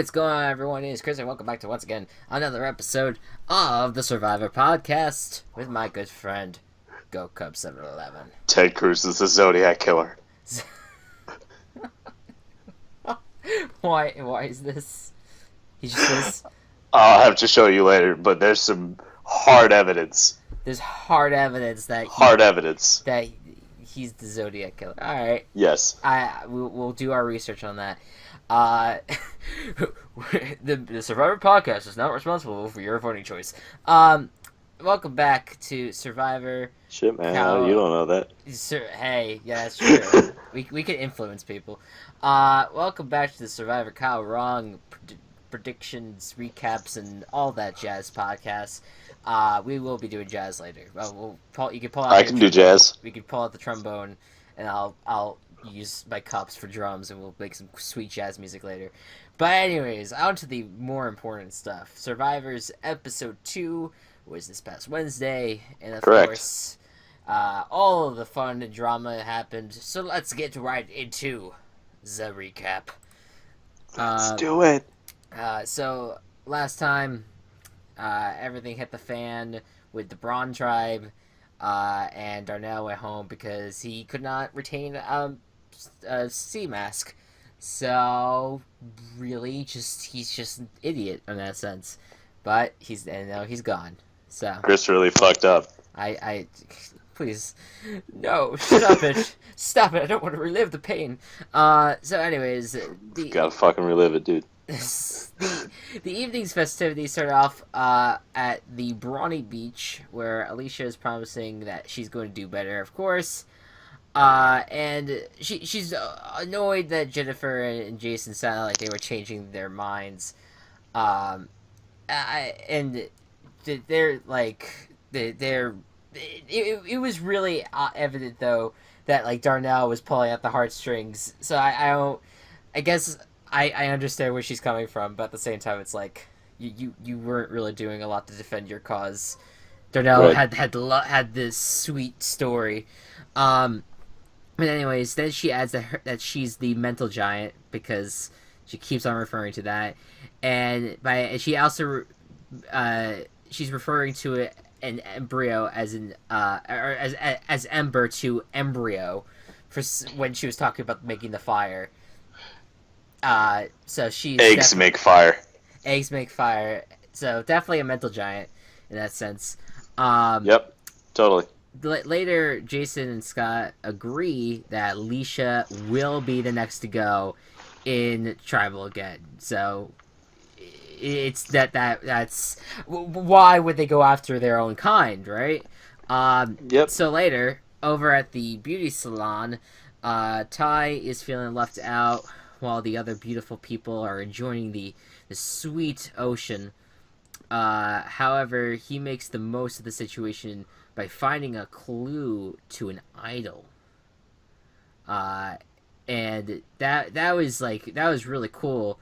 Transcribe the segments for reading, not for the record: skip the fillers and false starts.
What's going on, everyone? It's Chris, and welcome back to once again another episode of the Survivor Podcast with my good friend Gocubs 711. Ted Cruz is the Zodiac Killer. Why is this? He just says I'll have to show you later, but there's some hard evidence. there's hard evidence that he's the Zodiac Killer. All right. Yes. We'll do our research on that. The Survivor Podcast is not responsible for your voting choice. Welcome back to Survivor. Shit, man, you don't know that. Hey, yeah, that's true. we can influence people. Welcome back to the Survivor Kyle Wrong predictions, recaps, and all that jazz podcast. We will be doing jazz later. You can pull out. I can do jazz. We can pull out the trombone, and I'll use my cups for drums, and we'll make some sweet jazz music later. But anyways, on to the more important stuff. Survivor's episode 2 was this past Wednesday, and of course, all of the fun and drama happened. So let's get right into the recap. Let's do it. So last time, everything hit the fan with the Braun tribe, and Darnell went home because he could not retain a sea mask. So really, he's just an idiot in that sense. But now he's gone. So Chris really fucked up. I please, no, stop it, stop it. I don't want to relive the pain. So anyways, Gotta fucking relive it, dude. the evening's festivities start off at the Brawny Beach, where Alicia is promising that she's going to do better, of course. And she's annoyed that Jennifer and Jason sounded like they were changing their minds. And they're like it was really evident though that like Darnell was pulling at the heartstrings. So I guess I understand where she's coming from, but at the same time it's like you weren't really doing a lot to defend your cause. Darnell Right. had this sweet story. But anyways, then she adds that she's the mental giant because she keeps on referring to that, and she also she's referring to an embryo as as ember to embryo for when she was talking about making the fire. So Eggs make fire. Eggs make fire. So definitely a mental giant in that sense. Yep, totally. Later, Jason and Scott agree that Alicia will be the next to go in Tribal again. So it's that's why would they go after their own kind, right? Yep. So later, over at the beauty salon, Ty is feeling left out while the other beautiful people are enjoying the sweet ocean. However, he makes the most of the situation by finding a clue to an idol. And that was really cool.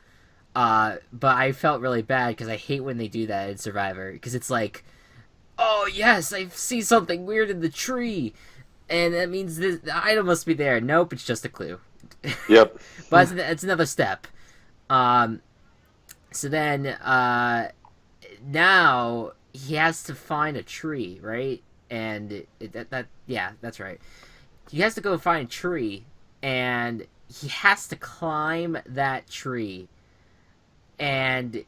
But I felt really bad because I hate when they do that in Survivor, because it's like, oh yes, I see something weird in the tree, and that means the idol must be there. Nope, it's just a clue. Yep. But it's another step. So then now he has to find a tree, right? And that's right. He has to go find a tree, and he has to climb that tree. And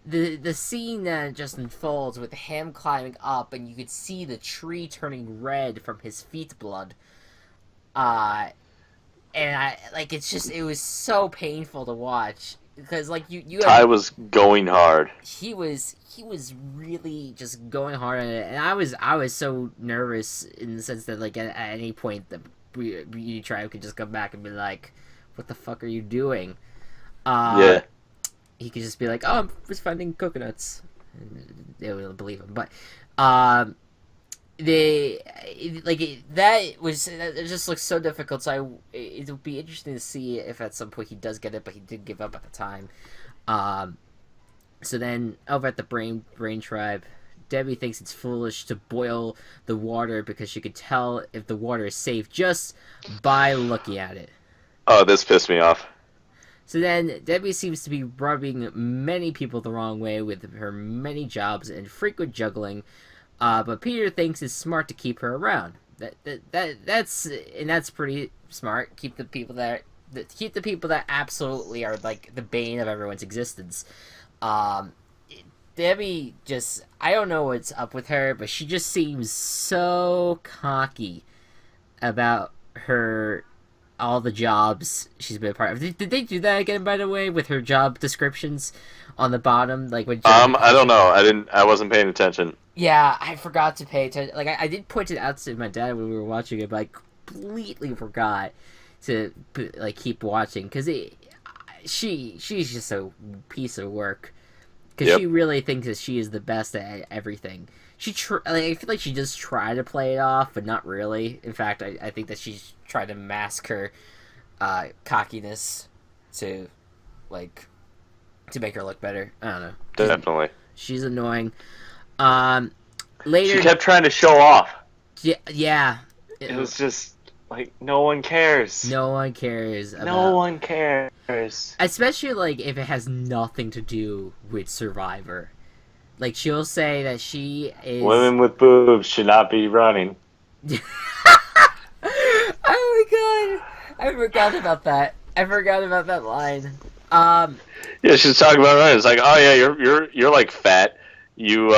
the scene that just unfolds with him climbing up, and you could see the tree turning red from his feet blood. And it was so painful to watch, because like you Ty was going hard. He was really just going hard on it, and I was so nervous in the sense that like at any point the beauty tribe could just come back and be like, "What the fuck are you doing?" Yeah. He could just be like, "Oh, I'm just finding coconuts," and they would believe him. But it just looks so difficult. So it'll be interesting to see if at some point he does get it, but he did give up at the time. So then over at the brain tribe, Debbie thinks it's foolish to boil the water because she could tell if the water is safe just by looking at it. Oh, this pissed me off. So then Debbie seems to be rubbing many people the wrong way with her many jobs and frequent juggling, but Peter thinks it's smart to keep her around. That's pretty smart. Keep the people that absolutely are like the bane of everyone's existence. Um, Debbie just, I don't know what's up with her, but she just seems so cocky about her all the jobs she's been a part of. Did they do that again, by the way, with her job descriptions on the bottom, like when? I don't know. I wasn't paying attention. Yeah, I forgot to pay attention. Like I did point it out to my dad when we were watching it, but I completely forgot to like keep watching because she's just a piece of work because Yep. she really thinks that she is the best at everything. I feel like she does try to play it off, but not really. In fact, I think that she's trying to mask her cockiness to like to make her look better. I don't know. Definitely. She's annoying. Later, She kept trying to show off. yeah. It was just like no one cares. No one cares. No one cares. Especially like if it has nothing to do with Survivor. Like she'll say that she is. Women with boobs should not be running. Oh my god! I forgot about that. I forgot about that line. Yeah, she's talking about running. It's like, oh yeah, you're like fat. You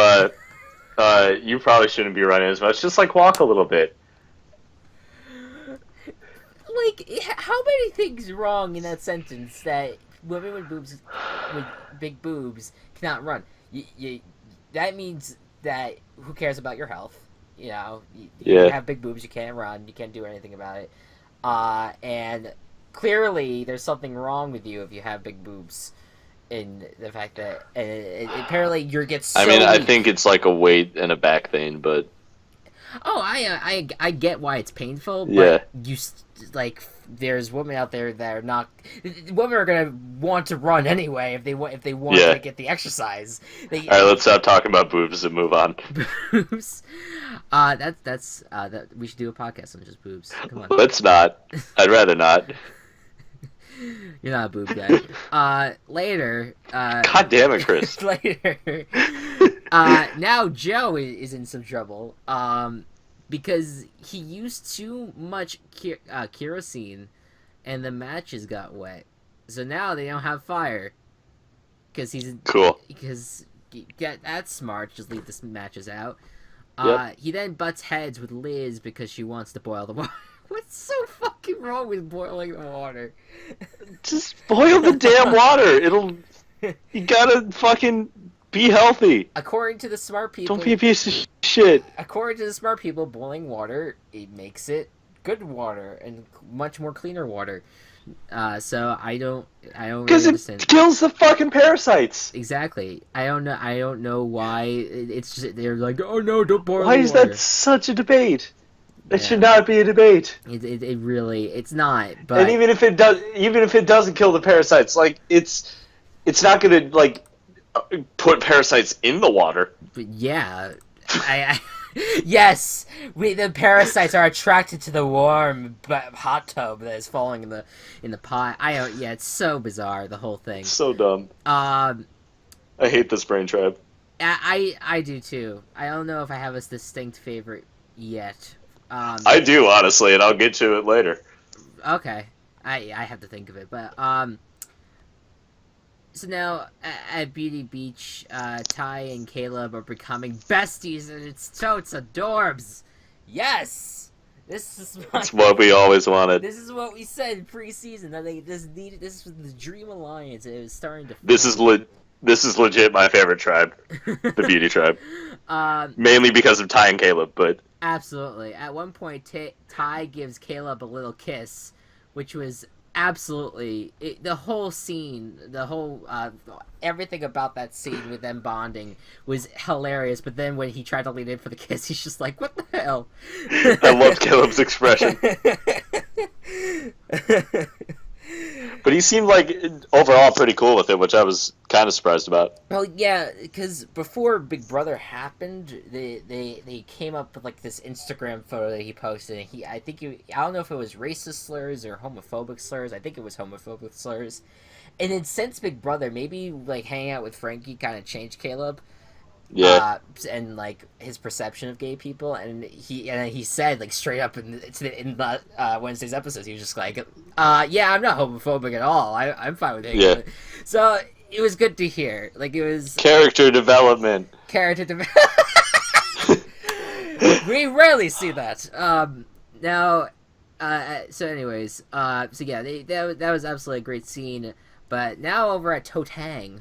you probably shouldn't be running as much. Just like walk a little bit. Like, how many things wrong in that sentence that women with big boobs cannot run? That means that who cares about your health? You know, you have big boobs, you can't run, you can't do anything about it. And clearly there's something wrong with you if you have big boobs. In the fact that apparently you get so I mean, I weak. think it's like a weight and a back thing, but Oh, I get why it's painful, but yeah. like there's women out there that are not. Women are gonna want to run anyway if they want to get the exercise. All right, let's stop talking about boobs and move on. Boobs. That we should do a podcast on just boobs. Come on. Let's not. I'd rather not. You're not a boob guy. Later. God damn it, Chris. Later. Now Joe is in some trouble. Because he used too much kerosene, and the matches got wet. So now they don't have fire. Because he's cool. Because that's smart. Just leave the matches out. Yep. He then butts heads with Liz because she wants to boil the water. What's so fucking wrong with boiling the water? Just boil the damn water. You gotta fucking be healthy. According to the smart people, don't be a piece of shit. According to the smart people, boiling water, it makes it good water and much more cleaner water. So I don't really understand. Because it kills the fucking parasites. Exactly. I don't know why. It's just they're like, oh no, don't boil. Why the is water. that such a debate? It should not be a debate. It really, it's not. But and even if it doesn't kill the parasites, like it's not gonna like put parasites in the water. But yeah, yes, the parasites are attracted to the warm hot tub that is falling in the pot. Yeah, it's so bizarre, the whole thing. So dumb. I hate this brain tribe. I do too. I don't know if I have a distinct favorite yet. I do, honestly, and I'll get to it later. Okay, I have to think of it, but so now at Beauty Beach, Ty and Caleb are becoming besties, and it's adorbs. Yes, that's what we always wanted. This is what we said pre-season that this was the dream alliance. It was starting to. This is legit my favorite tribe, the Beauty tribe. Mainly because of Ty and Caleb, but. Absolutely. At one point, Ty gives Caleb a little kiss, which was absolutely the whole scene, everything about that scene with them bonding was hilarious. But then when he tried to lean in for the kiss, he's just like, "What the hell?" I love Caleb's expression. But But he seemed like overall pretty cool with it, which I was kind of surprised about. Well, yeah, because before Big Brother happened, they came up with like this Instagram photo that he posted. And I don't know if it was racist slurs or homophobic slurs. I think it was homophobic slurs. And then since Big Brother, maybe like hanging out with Frankie kind of changed Caleb. Yeah. And like his perception of gay people, and he said like straight up in the Wednesday's episodes, he was just like, yeah, I'm not homophobic at all. I'm fine with it. Yeah. So it was good to hear. Like it was Character development. We rarely see that. Now, so anyways, so yeah, that was absolutely a great scene. But now over at Totang.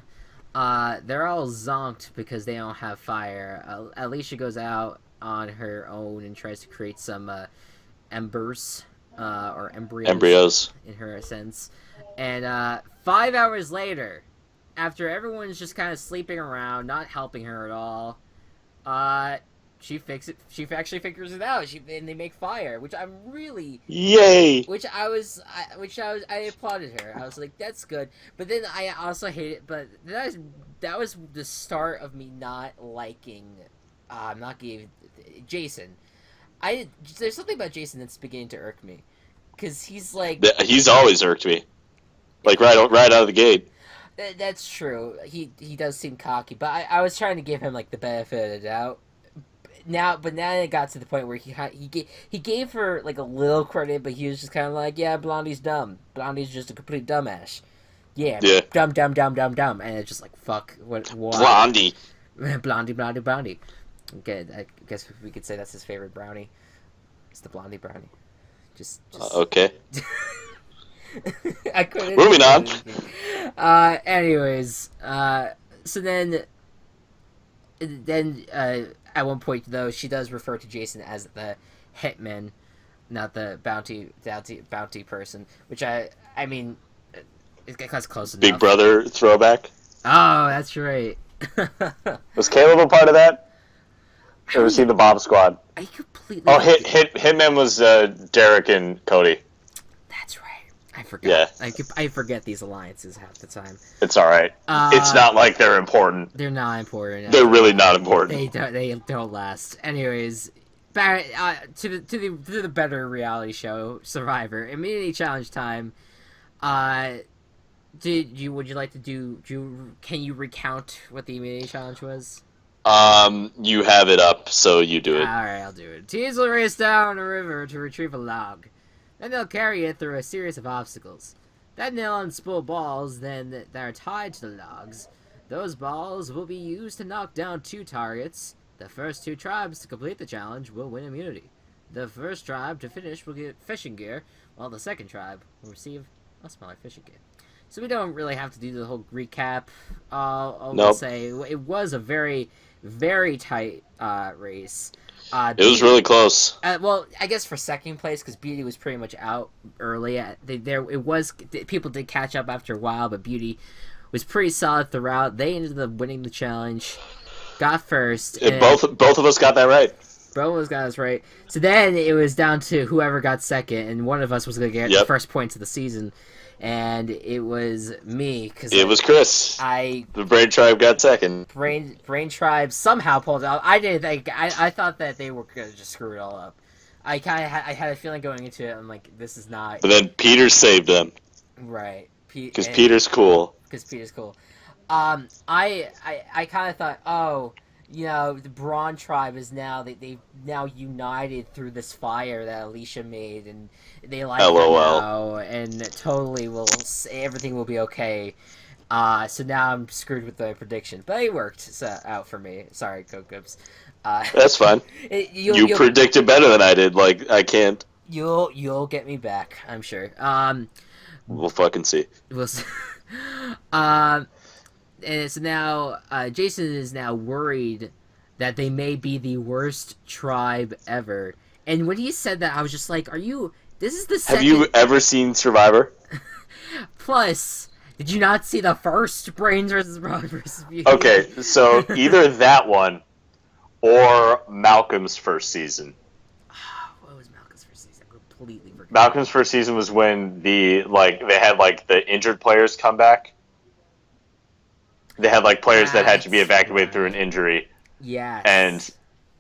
They're all zonked because they don't have fire. Alicia goes out on her own and tries to create some embers or embryos in her sense. And 5 hours later, after everyone's just kind of sleeping around, not helping her at all, she actually figures it out. And they make fire, which I'm really yay. I applauded her. I was like, that's good. But then I also hate it. But that was the start of me not liking, Jason. There's something about Jason that's beginning to irk me, because he's like he's always irked me, like right out of the gate. That's true. He does seem cocky, but I was trying to give him like the benefit of the doubt. Now it got to the point where he gave her like a little credit, but he was just kind of like, yeah, Blondie's dumb. Blondie's just a complete dumbass. Yeah. Dumb, and it's just like, fuck, what? Blondie. Blondie. Okay, I guess we could say that's his favorite brownie. It's the Blondie brownie. Just okay. I couldn't. Moving on. Anyways, so then at one point though, she does refer to Jason as the hitman, not the bounty person, which I mean, it's close enough. Big Brother throwback. Oh, that's right. Was Caleb a part of that? Ever seen the Bomb Squad? I completely. Oh, Hitman was Derek and Cody. That's right. I forget. Yeah. I forget these alliances half the time. It's all right. It's not like they're important. They're not important. They're really not important. They don't last. Anyways, back to the better reality show, Survivor. Immunity challenge time. Would you like to do? Can you recount what the immunity challenge was? You have it up, so you do it. Alright, I'll do it. Teams will race down a river to retrieve a log. Then they'll carry it through a series of obstacles. Then they'll unspool balls that are tied to the logs. Those balls will be used to knock down 2 targets. The first 2 tribes to complete the challenge will win immunity. The first tribe to finish will get fishing gear, while the second tribe will receive a smaller fishing gear. So we don't really have to do the whole recap. I'll say it was a very, very tight race. It was really close. Well, I guess for second place, because Beauty was pretty much out early. People did catch up after a while, but Beauty was pretty solid throughout. They ended up winning the challenge, got first. Both of us got that right. Both of us got us right. So then it was down to whoever got second, and one of us was going to get the first points of the season. And it was me, because it was Chris. The Brain Tribe got second. Brain Tribe somehow pulled out. I didn't think. I thought that they were gonna just screw it all up. I had a feeling going into it. I'm like, this is not. But then Peter saved them. Right. Because Peter's cool. I kind of thought, oh, the Brawn Tribe is now they've now united through this fire that Alicia made, and they like LOL, and totally everything will be okay. So now I'm screwed with the prediction, but it worked out for me. Sorry, Gocubs. That's fine. You predicted better than I did. Like, I can't. You'll get me back, I'm sure. We'll fucking see. We'll see. And so now, Jason is now worried that they may be the worst tribe ever. And when he said that, I was just like, this is the second... Have you ever seen Survivor? Plus, did you not see the first Brains vs. Brawn vs. Beauty? Okay, so either that one or Malcolm's first season. What was Malcolm's first season? I completely forgot. Malcolm's first season was when they had like the injured players come back. They had like players that had to be That's evacuated through an right. injury, and Yes.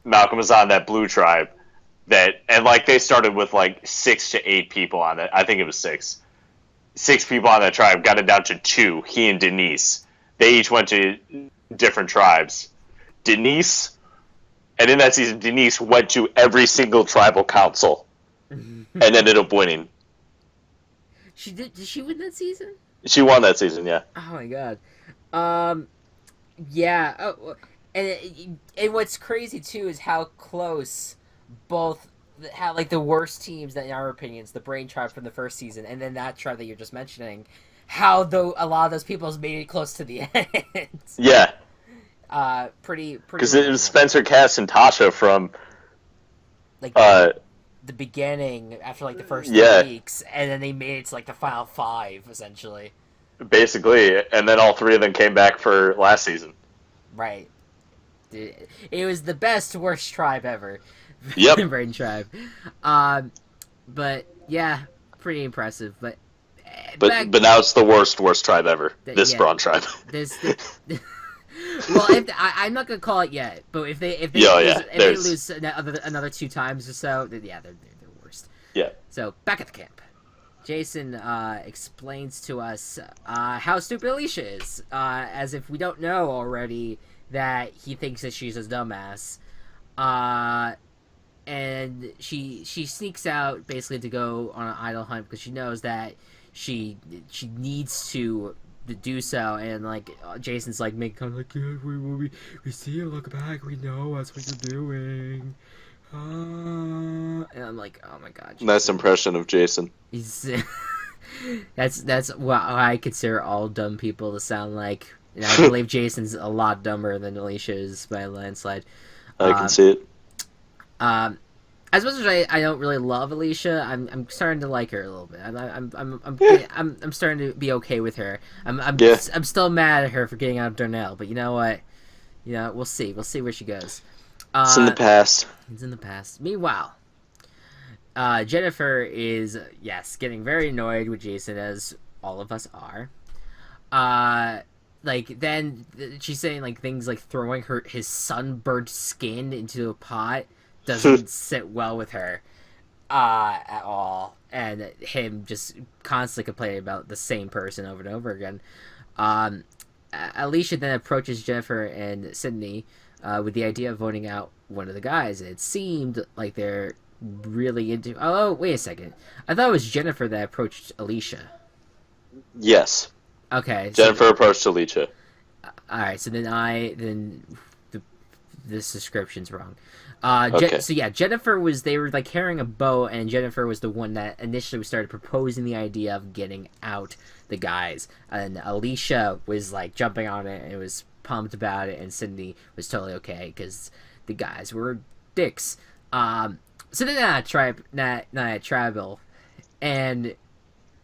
Malcolm was on that blue tribe. And like they started with like 6 to 8 people on it. I think it was 6. 6 people on that tribe, got it down to 2. He and Denise. They each went to different tribes. Denise, and in that season, Denise went to every single tribal council and ended up winning. She did. Did she win that season? She won that season, yeah. Oh my god. Um. Yeah. Oh, and what's crazy too is how close both how like the worst teams that in our opinions, the Brain Tribe from the first season, and then that tribe that you're just mentioning, how though a lot of those people has made it close to the end. Yeah. Pretty. Because it was Spencer, Cass, and Tasha from like the beginning after like the first 3 weeks, and then they made it to like the final 5 essentially. Basically, and then all 3 of them came back for last season. Right. It was the best worst tribe ever. Yep. Brain Tribe. But yeah, pretty impressive. But now it's the worst tribe ever. This Brawn tribe. Well, I'm not gonna call it yet, but if they lose another 2 times or so, then yeah, they're worst. Yeah. So back at the camp, Jason explains to us how stupid Alicia is, as if we don't know already that he thinks that she's a dumbass. And she sneaks out basically to go on an idol hunt because she knows that she needs to do so, and like Jason's like making kind of like, yeah, we see you, look back, we know that's what you're doing. And I'm like, oh my god, Jason. Nice impression of Jason. He's that's what I consider all dumb people to sound like, and I believe Jason's a lot dumber than Alicia is by a landslide. I can see it. As much as I don't really love Alicia, I'm starting to like her a little bit. I'm starting to be okay with her. I'm still mad at her for getting out of Darnell, but you know what? You know, we'll see. We'll see where she goes. It's in the past. It's in the past. Meanwhile, Jennifer is getting very annoyed with Jason, as all of us are. Like then she's saying like things like throwing his sunburned skin into a pot doesn't sit well with her at all, and him just constantly complaining about the same person over and over again. Alicia then approaches Jennifer and Sydney with the idea of voting out one of the guys. It seemed like they're really into... Oh, wait a second. I thought it was Jennifer that approached Alicia. Yes. Okay. Jennifer approached Alicia. Alright, so then this description's wrong. Okay. So yeah, Jennifer they were like carrying a boat, and Jennifer was the one that initially started proposing the idea of getting out the guys, and Alicia was like jumping on it and was pumped about it, and Sydney was totally okay because the guys were dicks. So then tribal, and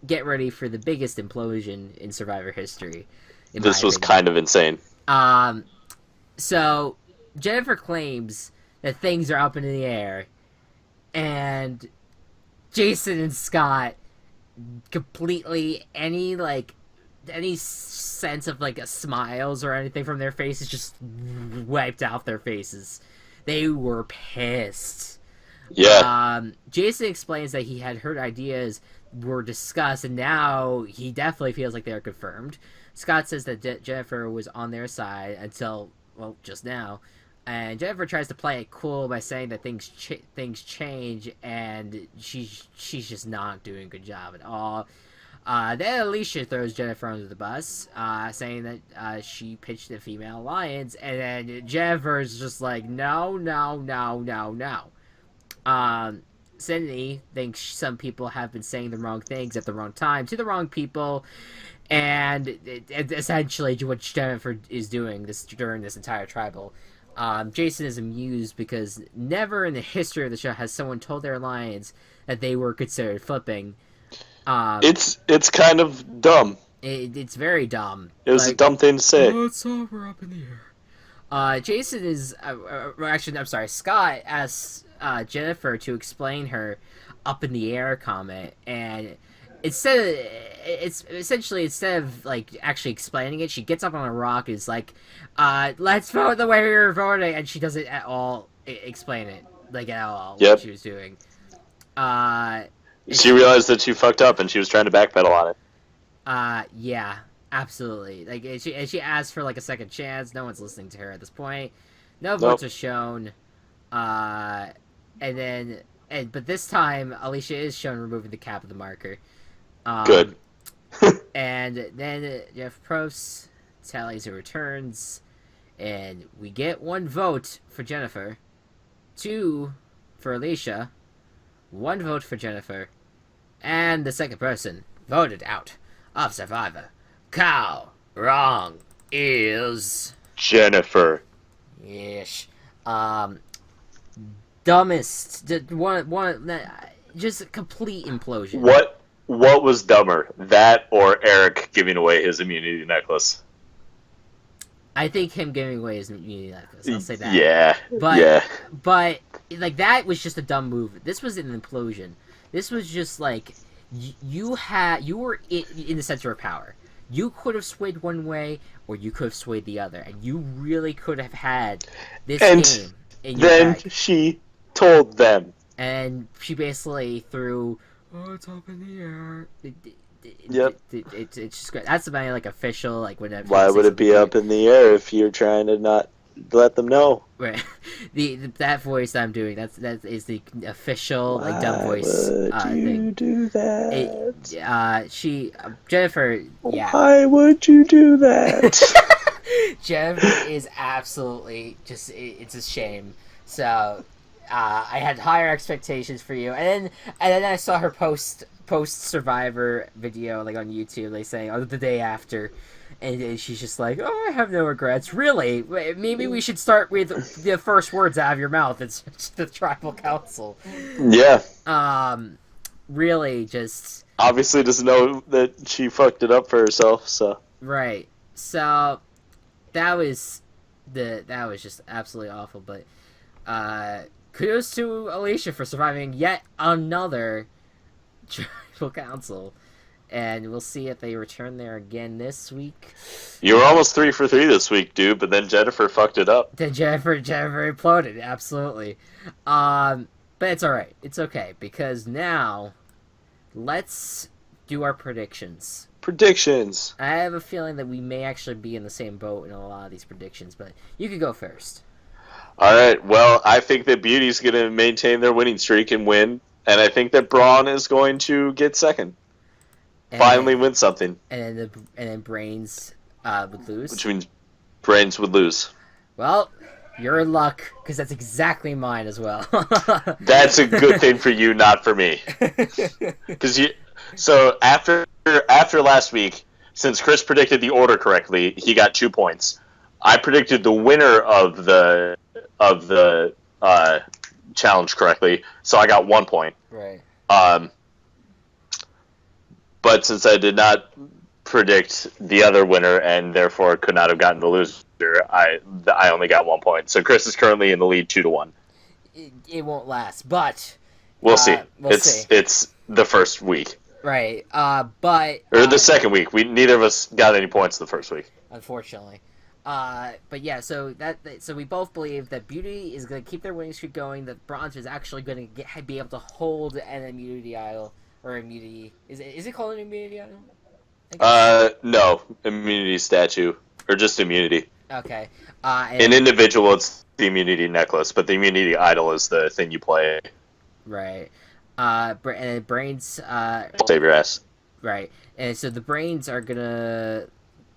get ready for the biggest implosion in Survivor history. This was kind of insane. So Jennifer claims that things are up in the air, and Jason and Scott completely any sense of like a smiles or anything from their faces just wiped out their faces. They were pissed. Yeah. Jason explains that he had heard ideas were discussed, and now he definitely feels like they are confirmed. Scott says that Jennifer was on their side until, well, just now. And Jennifer tries to play it cool by saying that things change, and she's just not doing a good job at all. Then Alicia throws Jennifer under the bus, saying that she pitched the female alliance, and then Jennifer's just like, no. Sydney thinks some people have been saying the wrong things at the wrong time to the wrong people, and essentially what Jennifer is doing during this entire tribal. Jason is amused because never in the history of the show has someone told their alliance that they were considered flipping. It's kind of dumb. It's very dumb. It was a dumb thing to say. Oh, it's over up in the air. Jason is... actually, I'm sorry. Scott asks Jennifer to explain her up in the air comment, and instead of like actually explaining it, she gets up on a rock and is like, let's vote the way we were voting, and she doesn't at all explain it, like, at all, what she was doing. She realized that she fucked up and she was trying to backpedal on it. Yeah, absolutely. Like, and she asked for like a second chance. No one's listening to her at this point. No votes are shown. But this time Alicia is shown removing the cap of the marker. Good. And then Jeff Probst tallies her returns, and we get 1 vote for Jennifer, 2 for Alicia, 1 vote for Jennifer, and the second person voted out of Survivor Cow Wrong is Jennifer. Yes. Dumbest one just a complete implosion. What was dumber, that or Eric giving away his immunity necklace? I think him giving away his immunity necklace. I'll say that. Yeah. But like, that was just a dumb move. This was an implosion. This was just like, you were in the center of power. You could have swayed one way, or you could have swayed the other, and you really could have had this game in your then bag. She told them, and she basically threw, "Oh, it's up in the air." It's just great. That's about like official, like, when. Why would it be up in the air if you're trying to not let them know? Right. That voice I'm doing, that is the official, like, dumb voice. Why would you do that? Jennifer. Yeah. Why would you do that? Jennifer is absolutely just. It's a shame. So, I had higher expectations for you, and then I saw her post Survivor video, like, on YouTube, like, saying, "Oh, the day after." And she's just like, "Oh, I have no regrets." Really? Maybe we should start with the first words out of your mouth. It's the tribal council. Yeah. Really, just obviously doesn't know that she fucked it up for herself. So right. So that was just absolutely awful. But kudos to Alicia for surviving yet another tribal council. And we'll see if they return there again this week. You were almost 3 for 3 this week, dude, but then Jennifer fucked it up. Then Jennifer imploded, absolutely. But it's alright. It's okay, because now let's do our predictions. Predictions. I have a feeling that we may actually be in the same boat in a lot of these predictions, but you could go first. Alright, well, I think that Beauty's going to maintain their winning streak and win, and I think that Braun is going to get second. Finally win something. And then Brains would lose. Which means Brains would lose. Well, you're in luck, because that's exactly mine as well. That's a good thing for you, not for me. So after last week, since Chris predicted the order correctly, he got 2 points. I predicted the winner of the challenge correctly, so I got 1 point. Right. But since I did not predict the other winner and therefore could not have gotten the loser, I only got 1 point. So Chris is currently in the lead 2-1. It won't last, but we'll see. We'll see. It's the first week, right? Or the second week. Neither of us got any points the first week, unfortunately. But yeah, so we both believe that Beauty is going to keep their winning streak going. That Bronze is actually going to be able to hold an immunity idol. Or immunity. Is it called an immunity item? No. Immunity statue. Or just immunity. Okay. An individual, it's the immunity necklace, but the immunity idol is the thing you play. Right. And Brains... save your ass. Right. And so the Brains are gonna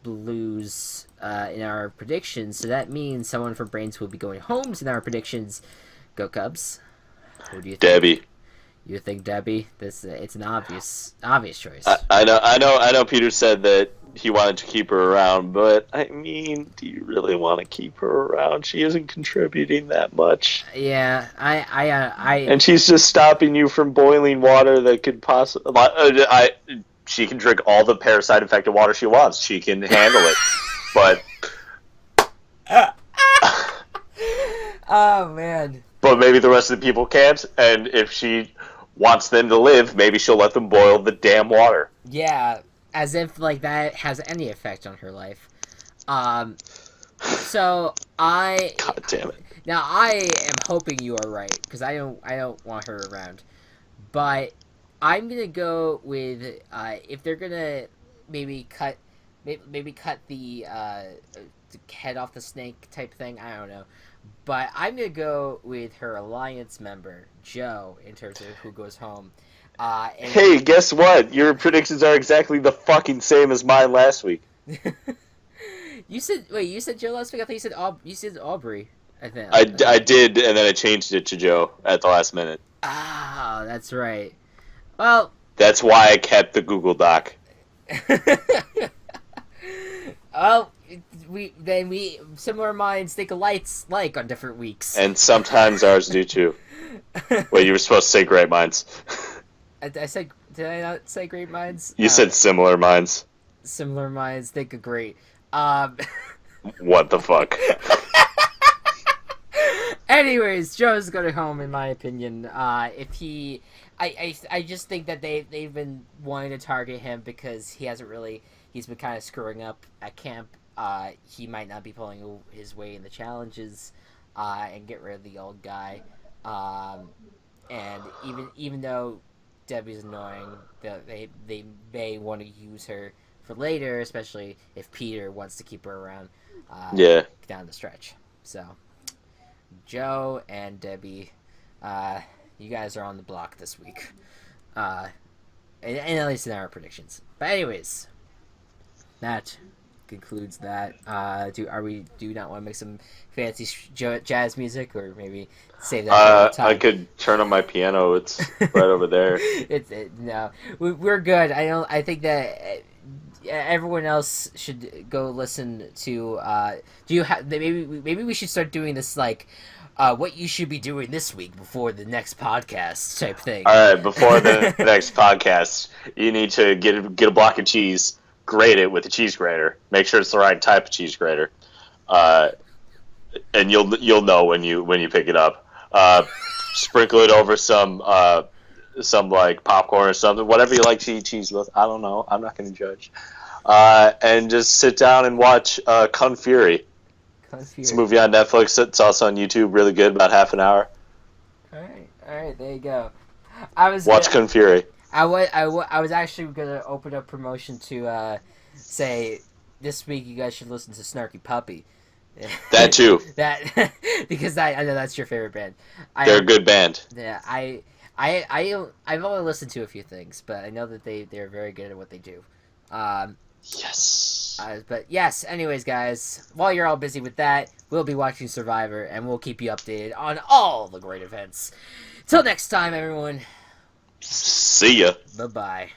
lose in our predictions, so that means someone from Brains will be going home in our predictions. Go Cubs. Who do you think? Debbie. You think Debbie? It's an obvious choice. I know Peter said that he wanted to keep her around, but I mean, do you really want to keep her around? She isn't contributing that much. Yeah, I and she's just stopping you from boiling water that could possibly. She can drink all the parasite infected water she wants. She can handle it, but. Oh man. but maybe the rest of the people can't. And if she wants them to live, maybe she'll let them boil the damn water. Yeah, as if like that has any effect on her life. So God damn it. now I am hoping you are right because I don't want her around, but I'm gonna go with if they're gonna maybe cut the head off the snake type thing. I don't know, but I'm gonna go with her alliance member Joe in terms of who goes home. And Hey, guess what? Your predictions are exactly the fucking same as mine last week. you said Joe last week. I thought you said Aubrey. I think I did, and then I changed it to Joe at the last minute. Ah, that's right. Well, That's why I kept the Google Doc. oh, we similar minds think alike on different weeks. And sometimes ours do too. Wait, you were supposed to say great minds. I said, did I not say great minds? You said similar minds. Similar minds think of great. What the fuck? Anyways, Joe's going home, in my opinion. If he, I just think that they've been wanting to target him because he's been kind of screwing up at camp. He might not be pulling his weight in the challenges, and get rid of the old guy. And even though Debbie's annoying, they may want to use her for later, especially if Peter wants to keep her around. Yeah. Down the stretch. So, Joe and Debbie, you guys are on the block this week. And at least in our predictions. But anyways, that concludes that. Do you not want to make some fancy jazz music, or maybe save that for another time? I could turn on my piano. It's right over there. No, we're good. I think that everyone else should go listen to. Do you have maybe we should start doing this like what you should be doing this week before the next podcast type thing. All right, before the next podcast, you need to get a block of cheese, grate it with a cheese grater. Make sure it's the right type of cheese grater, and you'll know when you pick it up. Sprinkle it over some like popcorn or something, whatever you like to eat cheese with. I don't know. I'm not going to judge. And just sit down and watch Kung Fury. It's a movie on Netflix. It's also on YouTube. Really good, about half an hour. All right, there you go. Watch Kung Fury. I was actually gonna open up promotion to say this week you guys should listen to Snarky Puppy. That too. That because I know that's your favorite band. They're a good band. Yeah, I've only listened to a few things, but I know that they're very good at what they do. Yes. But yes, anyways, guys, while you're all busy with that, we'll be watching Survivor, and we'll keep you updated on all the great events. Till next time, everyone. See ya. Bye-bye.